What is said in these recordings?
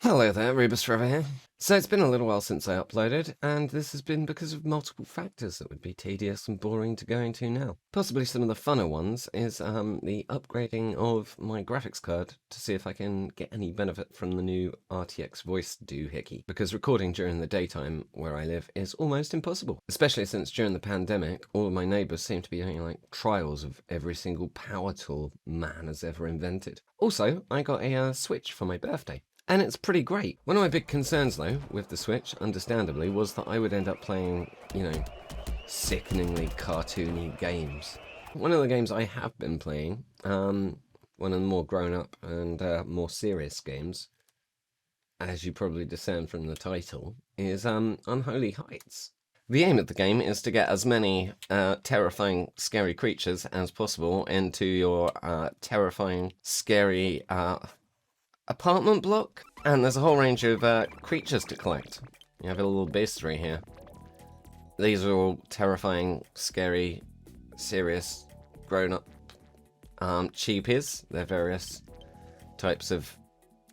Hello there, Rebus Forever here. So it's been a little while since I uploaded, and this has been because of multiple factors that would be tedious and boring to go into now. Possibly some of the funner ones is the upgrading of my graphics card to see if I can get any benefit from the new RTX voice doohickey, because recording during the daytime where I live is almost impossible, especially since during the pandemic all of my neighbours seem to be doing like trials of every single power tool man has ever invented. Also, I got a Switch for my birthday. And it's pretty great. One of my big concerns, though, with the Switch, understandably, was that I would end up playing, sickeningly cartoony games. One of the games I have been playing, one of the more grown-up and more serious games, as you probably discern from the title, is Unholy Heights. The aim of the game is to get as many terrifying, scary creatures as possible into your terrifying, scary apartment block, and there's a whole range of creatures to collect. You have a little bestiary here. These are all terrifying, scary, serious, grown-up cheapies. They're various types of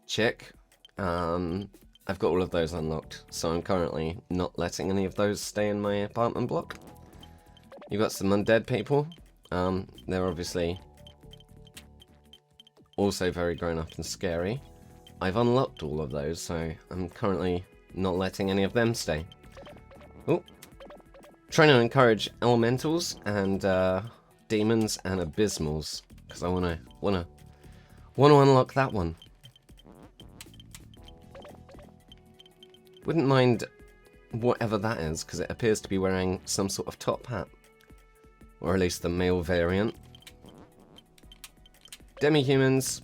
chick. I've got all of those unlocked, so I'm currently not letting any of those stay in my apartment block. You've got some undead people. They're obviously also very grown up and scary. I've unlocked all of those, so I'm currently not letting any of them stay. Oh, trying to encourage elementals and demons and abysmals, because I wanna unlock that one. Wouldn't mind whatever that is, because it appears to be wearing some sort of top hat, or at least the male variant. Demi-humans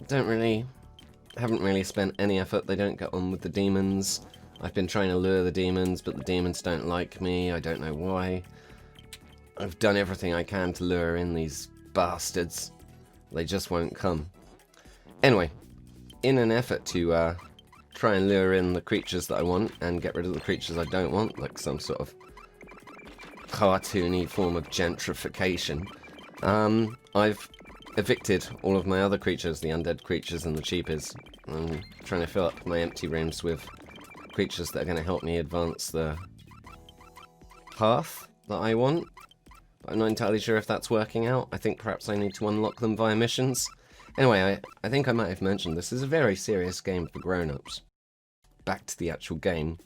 haven't really spent any effort. They don't get on with the demons. I've been trying to lure the demons, but the demons don't like me. I don't know why. I've done everything I can to lure in these bastards. They just won't come. Anyway, in an effort to try and lure in the creatures that I want and get rid of the creatures I don't want, like some sort of cartoony form of gentrification, I've evicted all of my other creatures, the undead creatures and the cheapies. I'm trying to fill up my empty rooms with creatures that are going to help me advance the path that I want. But I'm not entirely sure if that's working out. I think perhaps I need to unlock them via missions. Anyway, I think I might have mentioned this is a very serious game for grown-ups. Back to the actual game.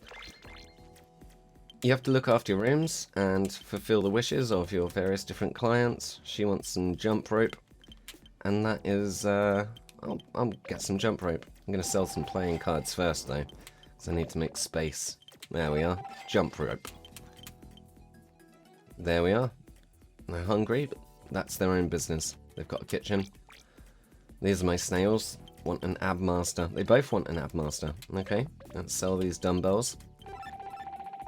You have to look after your rooms and fulfill the wishes of your various different clients. She wants some jump rope. And that is, I'll get some jump rope. I'm going to sell some playing cards first, though, because I need to make space. There we are. Jump rope. There we are. They're hungry, but that's their own business. They've got a kitchen. These are my snails. Want an ab master. They both want an ab master. Okay, let's sell these dumbbells.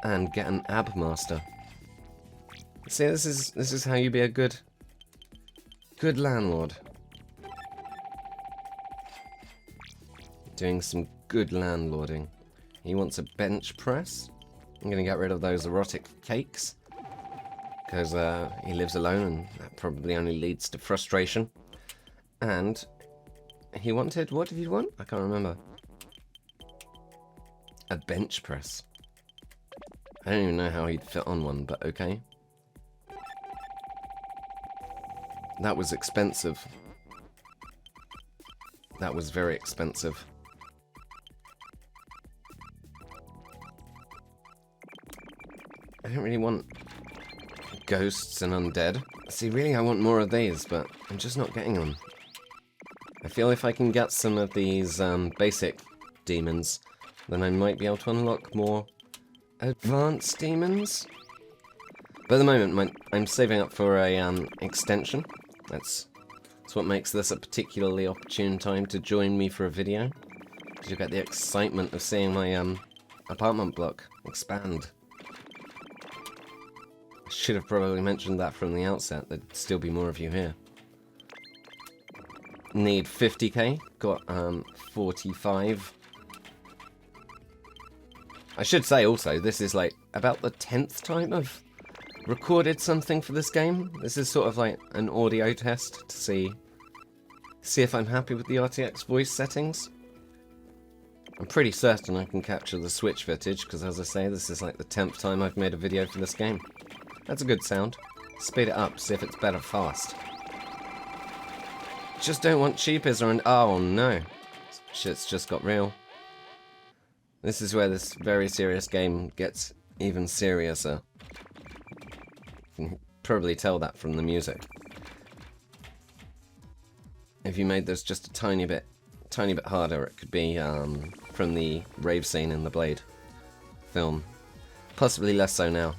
And get an ab master. See, this is how you be a good landlord. Doing some good landlording. He wants a bench press. I'm going to get rid of those erotic cakes, because he lives alone and that probably only leads to frustration. And he wanted, what did he want? I can't remember. A bench press. I don't even know how he'd fit on one, but okay. That was expensive. That was very expensive. I don't really want ghosts and undead. See, really I want more of these, but I'm just not getting them. I feel if I can get some of these basic demons, then I might be able to unlock more advanced demons. But at the moment, I'm saving up for a extension. That's what makes this a particularly opportune time to join me for a video. Because you get the excitement of seeing my apartment block expand. I should have probably mentioned that from the outset. There'd still be more of you here. Need 50k. Got 45. I should say also, this is like about the 10th time I've recorded something for this game. This is sort of like an audio test to see if I'm happy with the RTX voice settings. I'm pretty certain I can capture the Switch footage, because as I say, this is like the 10th time I've made a video for this game. That's a good sound. Speed it up, see if it's better fast. Just don't want cheapers or an... Oh no. Shit's just got real. This is where this very serious game gets even seriouser. You can probably tell that from the music. If you made this just a tiny bit harder, it could be from the rave scene in the Blade film. Possibly less so now.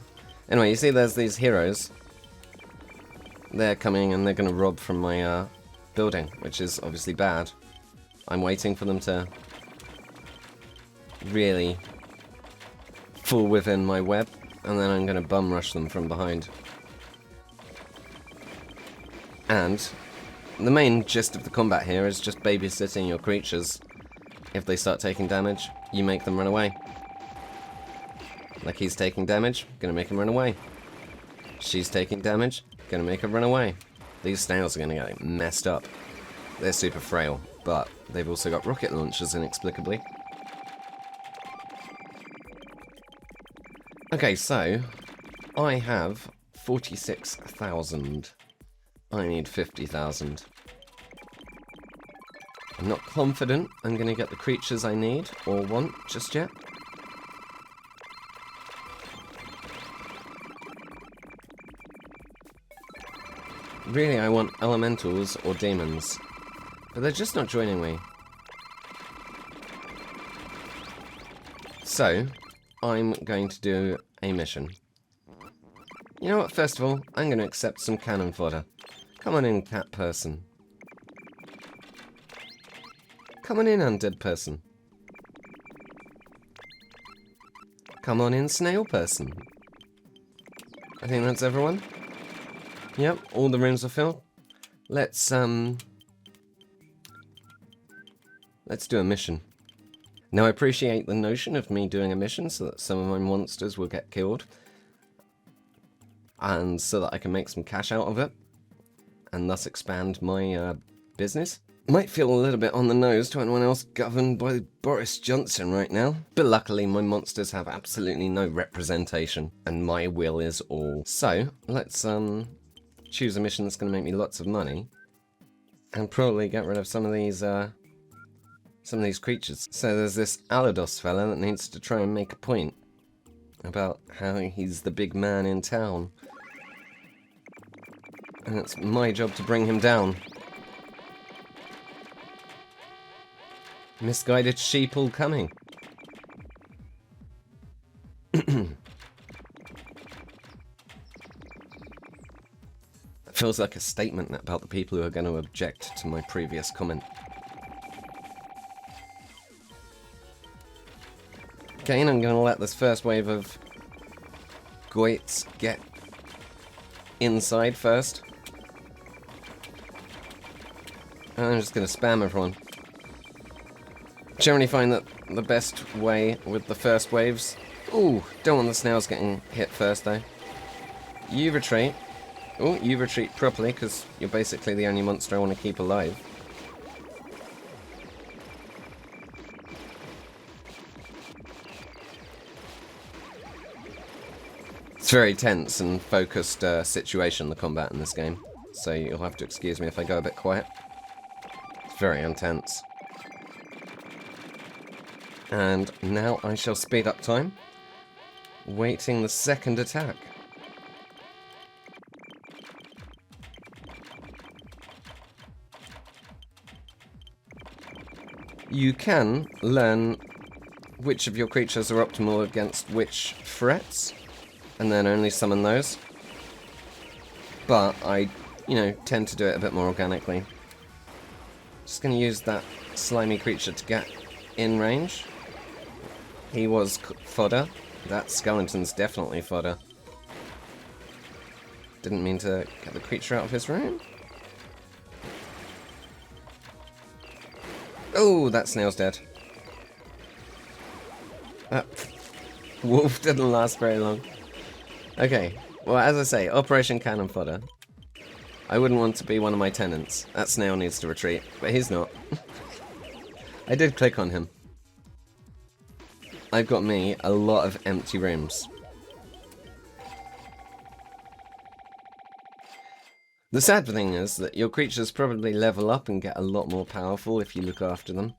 Anyway, you see there's these heroes. They're coming and they're going to rob from my building, which is obviously bad. I'm waiting for them to really fall within my web, and then I'm going to bum rush them from behind. And the main gist of the combat here is just babysitting your creatures. If they start taking damage, you make them run away. Like he's taking damage, gonna make him run away. She's taking damage, gonna make her run away. These snails are gonna get messed up. They're super frail, but they've also got rocket launchers inexplicably. Okay, so I have 46,000. I need 50,000. I'm not confident I'm going to get the creatures I need or want just yet. Really, I want elementals or demons, but they're just not joining me. So, I'm going to do a mission. You know what, first of all, I'm going to accept some cannon fodder. Come on in, cat person. Come on in, undead person. Come on in, snail person. I think that's everyone. Yep, all the rooms are filled. Let's do a mission. Now, I appreciate the notion of me doing a mission so that some of my monsters will get killed. And so that I can make some cash out of it. And thus expand my business. Might feel a little bit on the nose to anyone else governed by Boris Johnson right now. But luckily my monsters have absolutely no representation. And my will is all. So, let's choose a mission that's going to make me lots of money. And probably get rid of some of these creatures. So there's this Alados fella that needs to try and make a point. About how he's the big man in town. And it's my job to bring him down. Misguided sheep all coming. That feels like a statement about the people who are going to object to my previous comment. Okay, and I'm going to let this first wave of goits get inside first. And I'm just going to spam everyone. Generally find that the best way with the first waves... Ooh, don't want the snails getting hit first though. You retreat. Ooh, you retreat properly because you're basically the only monster I want to keep alive. It's a very tense and focused situation, the combat in this game. So you'll have to excuse me if I go a bit quiet. It's very intense. And now I shall speed up time, waiting the second attack. You can learn which of your creatures are optimal against which threats, and then only summon those. But I, tend to do it a bit more organically. Just going to use that slimy creature to get in range. He was fodder. That skeleton's definitely fodder. Didn't mean to get the creature out of his room. Oh, that snail's dead. That wolf didn't last very long. Okay, well, as I say, Operation Cannon Fodder. I wouldn't want to be one of my tenants. That snail needs to retreat, but he's not. I did click on him. I've got me a lot of empty rooms. The sad thing is that your creatures probably level up and get a lot more powerful if you look after them.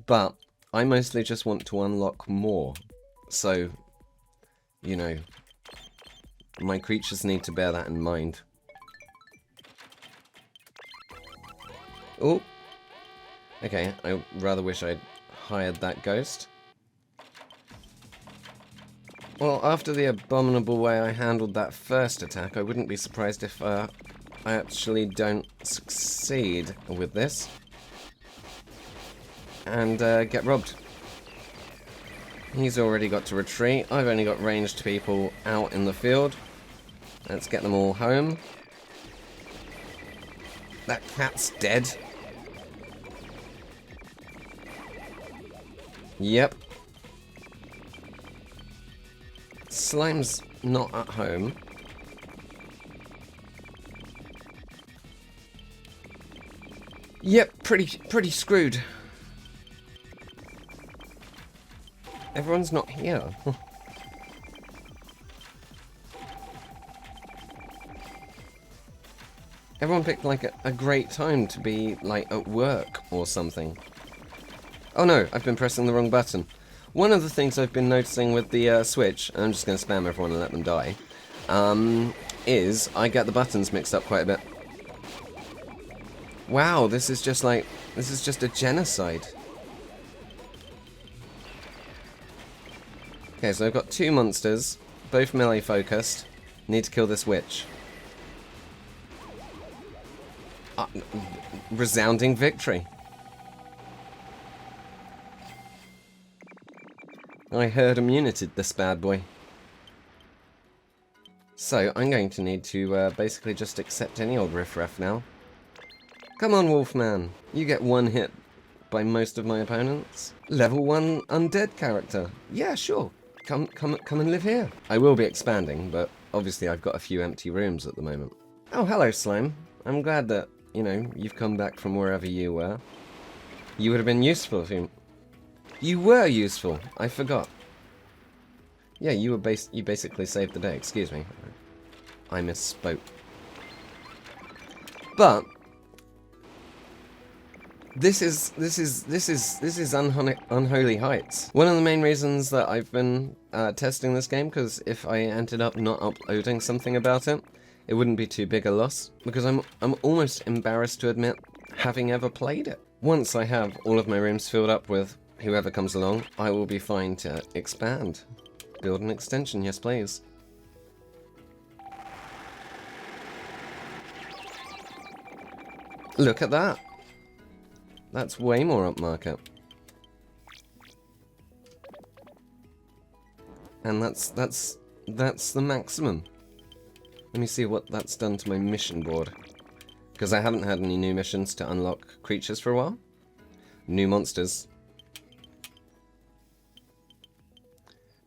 But I mostly just want to unlock more. So, you know, my creatures need to bear that in mind. Oh! Okay, I rather wish I'd hired that ghost. Well, after the abominable way I handled that first attack, I wouldn't be surprised if I actually don't succeed with this. And get robbed. He's already got to retreat. I've only got ranged people out in the field. Let's get them all home. That cat's dead. Yep. Slime's not at home. Yep, pretty screwed. Everyone's not here. Everyone picked like a great time to be like at work or something. Oh no, I've been pressing the wrong button. One of the things I've been noticing with the Switch, and I'm just going to spam everyone and let them die, is I get the buttons mixed up quite a bit. Wow, this is just a genocide. Okay, so I've got 2 monsters, both melee focused. Need to kill this witch. Resounding victory. I herd immunity'd this bad boy. So, I'm going to need to basically just accept any old riffraff now. Come on, Wolfman. You get 1 hit by most of my opponents. Level 1 undead character. Yeah, sure. Come and live here. I will be expanding, but obviously I've got a few empty rooms at the moment. Oh, hello, Slime. I'm glad that, you know, you've come back from wherever you were. You would have been useful if you... You were useful. I forgot. Yeah, you basically saved the day. Excuse me. I misspoke. But this is Unholy Heights. One of the main reasons that I've been testing this game, because if I ended up not uploading something about it, it wouldn't be too big a loss. Because I'm almost embarrassed to admit having ever played it. Once I have all of my rooms filled up with whoever comes along, I will be fine to expand. Build an extension, yes please. Look at that. That's way more upmarket. And that's the maximum. Let me see what that's done to my mission board. Because I haven't had any new missions to unlock creatures for a while. New monsters.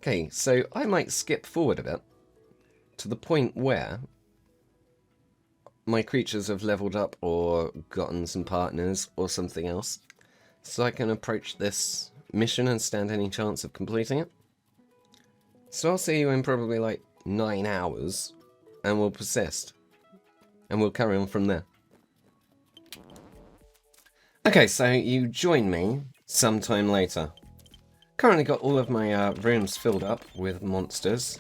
Okay, so I might skip forward a bit to the point where my creatures have leveled up or gotten some partners or something else, so I can approach this mission and stand any chance of completing it. So I'll see you in probably like 9 hours, and we'll persist, and we'll carry on from there. Okay, so you join me sometime later. Currently got all of my rooms filled up with monsters.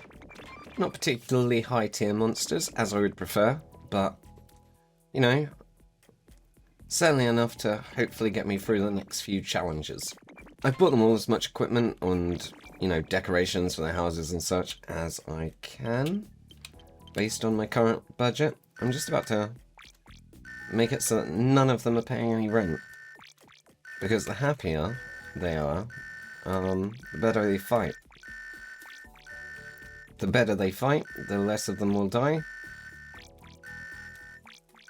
Not particularly high tier monsters, as I would prefer, but, you know, certainly enough to hopefully get me through the next few challenges. I've bought them all as much equipment and, you know, decorations for their houses and such as I can, based on my current budget. I'm just about to make it so that none of them are paying any rent. Because the happier they are, the better they fight. The better they fight, the less of them will die.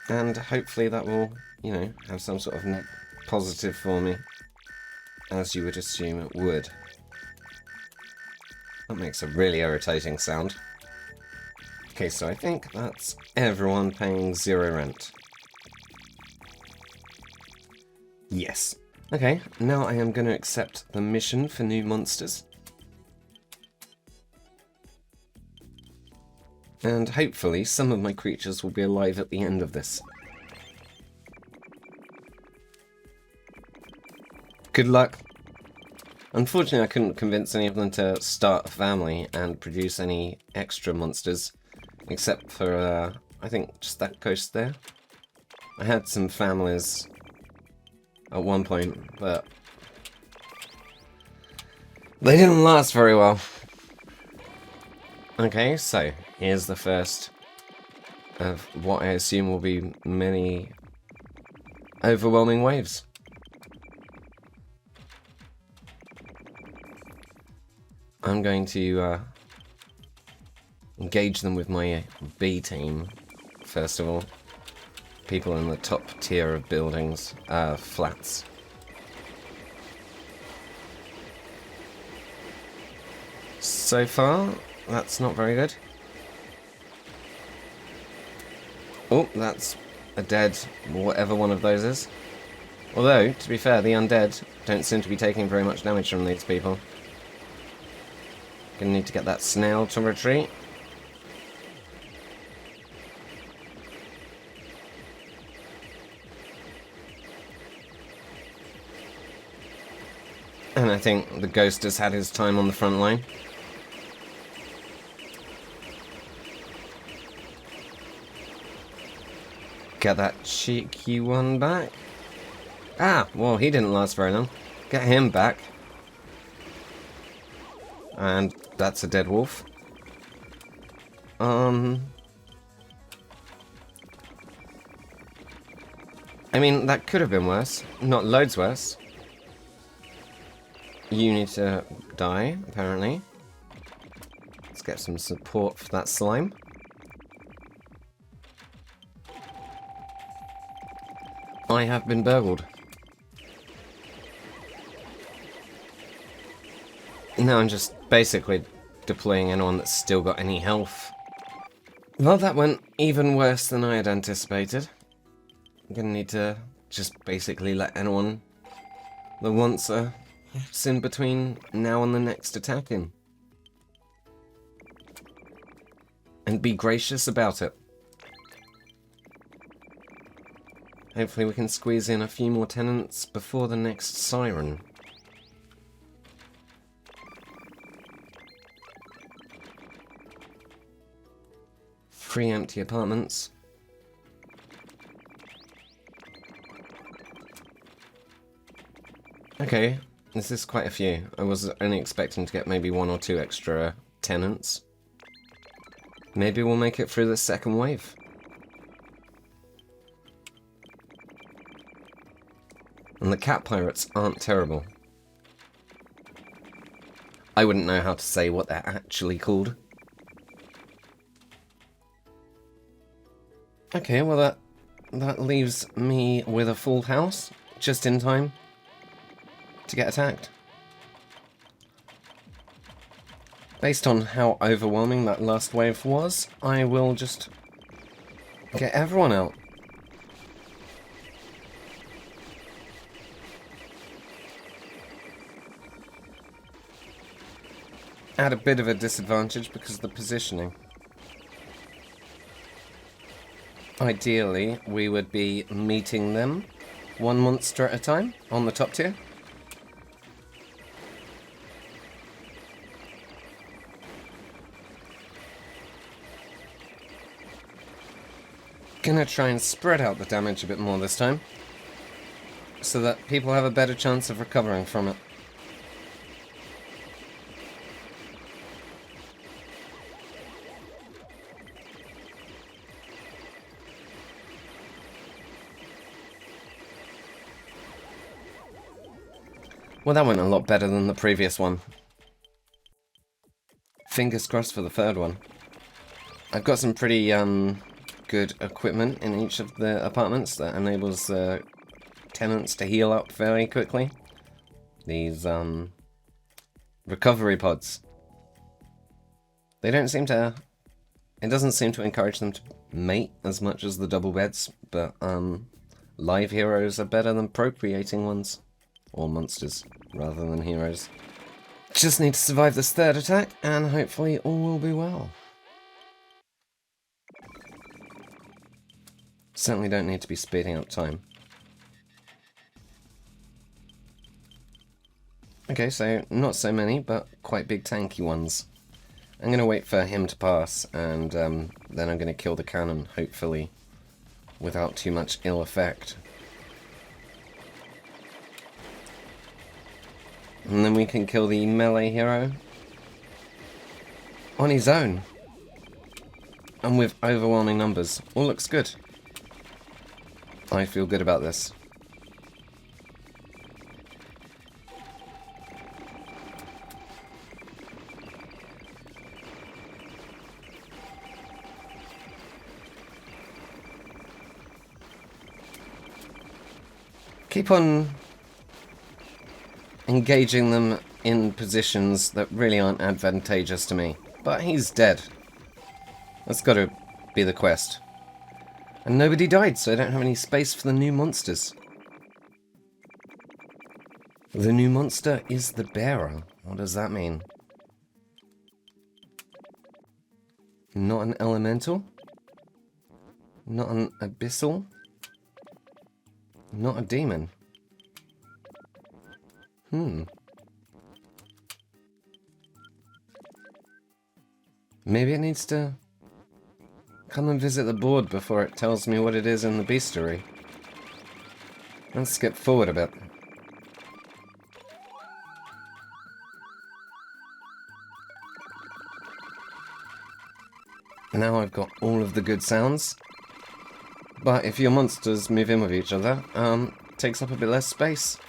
And hopefully that will, you know, have some sort of net positive for me. As you would assume it would. That makes a really irritating sound. Okay, so I think that's everyone paying 0 rent. Yes. Okay, now I am going to accept the mission for new monsters. And hopefully some of my creatures will be alive at the end of this. Good luck. Unfortunately, I couldn't convince any of them to start a family and produce any extra monsters, except for, I think, just that coast there. I had some families at one point, but they didn't last very well. Okay, so here's the first of what I assume will be many overwhelming waves. I'm going to engage them with my B team, first of all. People in the top tier of buildings, flats. So far, that's not very good. Oh, that's a dead, whatever one of those is. Although, to be fair, the undead don't seem to be taking very much damage from these people. Gonna need to get that snail to retreat. And I think the ghost has had his time on the front line. Get that cheeky one back. Ah, well, he didn't last very long. Get him back. And that's a dead wolf. I mean, that could have been worse. Not loads worse. You need to die, apparently. Let's get some support for that slime. I have been burgled. Now I'm just basically deploying anyone that's still got any health. Well, that went even worse than I had anticipated. I'm gonna need to just basically let anyone that wants a sin between now and the next attack in. And be gracious about it. Hopefully we can squeeze in a few more tenants before the next siren. 3 empty apartments. Okay, this is quite a few. I was only expecting to get maybe 1 or 2 extra tenants. Maybe we'll make it through the second wave. And the cat pirates aren't terrible. I wouldn't know how to say what they're actually called. Okay, well that leaves me with a full house, just in time to get attacked. Based on how overwhelming that last wave was, I will just get everyone out. At a bit of a disadvantage because of the positioning. Ideally, we would be meeting them one monster at a time on the top tier. Gonna try and spread out the damage a bit more this time, so that people have a better chance of recovering from it. Well, that went a lot better than the previous one. Fingers crossed for the third one. I've got some pretty good equipment in each of the apartments that enables tenants to heal up very quickly. These recovery pods. They don't seem to... It doesn't seem to encourage them to mate as much as the double beds, but live heroes are better than procreating ones. Or monsters, rather than heroes. Just need to survive this third attack, and hopefully all will be well. Certainly don't need to be speeding up time. Okay, so not so many, but quite big tanky ones. I'm going to wait for him to pass, and then I'm going to kill the cannon, hopefully, without too much ill effect. And then we can kill the melee hero on his own. And with overwhelming numbers. All looks good. I feel good about this. Keep on engaging them in positions that really aren't advantageous to me. But he's dead. That's got to be the quest. And nobody died, so I don't have any space for the new monsters. The new monster is the bearer. What does that mean? Not an elemental? Not an abyssal? Not a demon? Maybe it needs to come and visit the board before it tells me what it is in the bestiary. Let's skip forward a bit. Now I've got all of the good sounds. But if your monsters move in with each other, takes up a bit less space.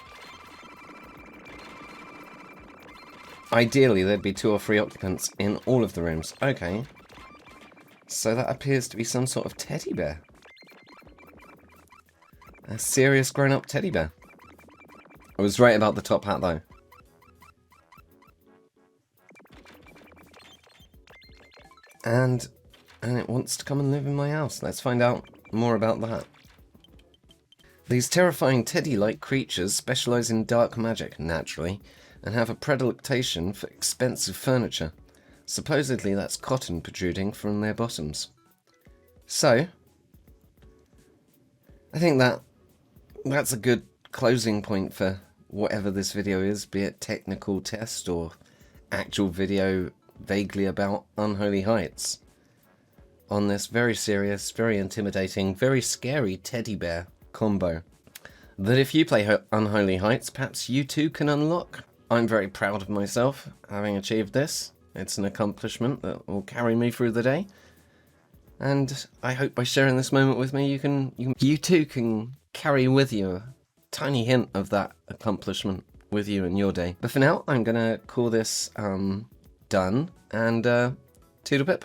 Ideally, there'd be 2 or 3 occupants in all of the rooms. Okay. So that appears to be some sort of teddy bear. A serious grown-up teddy bear. I was right about the top hat, though. And it wants to come and live in my house. Let's find out more about that. These terrifying teddy-like creatures specialize in dark magic, naturally, and have a predilection for expensive furniture. Supposedly that's cotton protruding from their bottoms. So, I think that's a good closing point for whatever this video is, be it technical test or actual video vaguely about Unholy Heights. On this very serious, very intimidating, very scary teddy bear combo. That if you play Unholy Heights, perhaps you too can unlock. I'm very proud of myself having achieved this. It's an accomplishment that will carry me through the day. And I hope by sharing this moment with me, you too can carry with you a tiny hint of that accomplishment with you in your day. But for now, I'm going to call this done, and toodle pip.